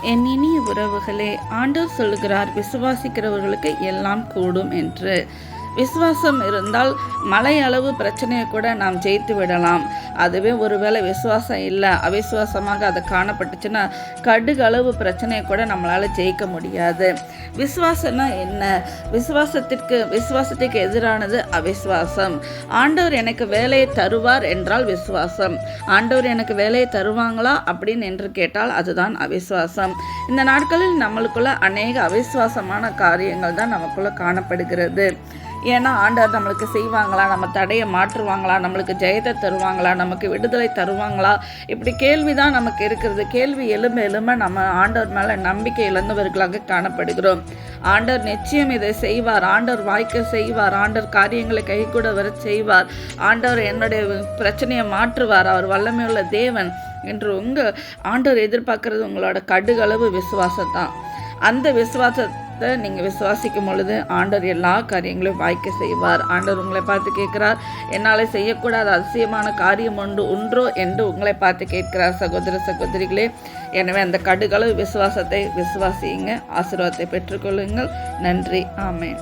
என் இனிய உறவுகளே, ஆண்டவர் சொல்லுகிறார், விசுவாசிக்கிறவர்களுக்கு எல்லாம் கூடும் என்று. விசுவாசம் இருந்தால் மலை அளவு பிரச்சனையை கூட நாம் ஜெயித்து விடலாம். அதுவே ஒருவேளை விசுவாசம் இல்லை, அவிசுவாசமாக அது காணப்பட்டுச்சுன்னா கடுகு அளவு பிரச்சனையை கூட நம்மளால் ஜெயிக்க முடியாது. விசுவாசம்னா என்ன? விசுவாசத்துக்கு எதிரானது அவிசுவாசம். ஆண்டவர் எனக்கு வேலையை தருவார் என்றால் விசுவாசம். ஆண்டவர் எனக்கு வேலையை தருவாங்களா அப்படின்னு என்று கேட்டால் அதுதான் அவிசுவாசம். இந்த நாட்களில் நம்மளுக்குள்ள அநேக அவிசுவாசமான காரியங்கள் தான் நமக்குள்ள காணப்படுகிறது. ஏன்னா ஆண்டவர் நம்மளுக்கு செய்வாங்களா, நம்ம தடையை மாற்றுவாங்களா, நம்மளுக்கு ஜெயத்தை தருவாங்களா, நமக்கு விடுதலை தருவாங்களா, இப்படி கேள்வி தான் நமக்கு இருக்கிறது. கேள்வி எழும்ப நம்ம ஆண்டவர் மேலே நம்பிக்கை இழந்தவர்களாக காணப்படுகிறோம். ஆண்டவர் நிச்சயம் இதை செய்வார், ஆண்டவர் வாய்க்க செய்வார், ஆண்டவர் காரியங்களை கைகூட வர செய்வார், ஆண்டவர் என்னுடைய பிரச்சனையை மாற்றுவார், அவர் வல்லமையுள்ள தேவன் என்று ஆண்டவர் எதிர்பார்க்கறது உங்களோட கடுகளவு விசுவாசம் தான். அந்த விசுவாசத்தை நீங்கள் விசுவாசிக்கும் பொழுது ஆண்டவர் எல்லா காரியங்களையும் வாய்க்க செய்வார். ஆண்டவர் உங்களை பார்த்து கேட்கிறார், என்னால் செய்யக்கூடாத அதிசயமான காரியம் ஒன்றோ என்று உங்களை பார்த்து கேட்கிறார். சகோதர சகோதரிகளே, எனவே அந்த கடுகளவு விசுவாசத்தை விசுவாசியுங்க, ஆசீர்வாதத்தை பெற்றுக்கொள்ளுங்கள். நன்றி. ஆமென்.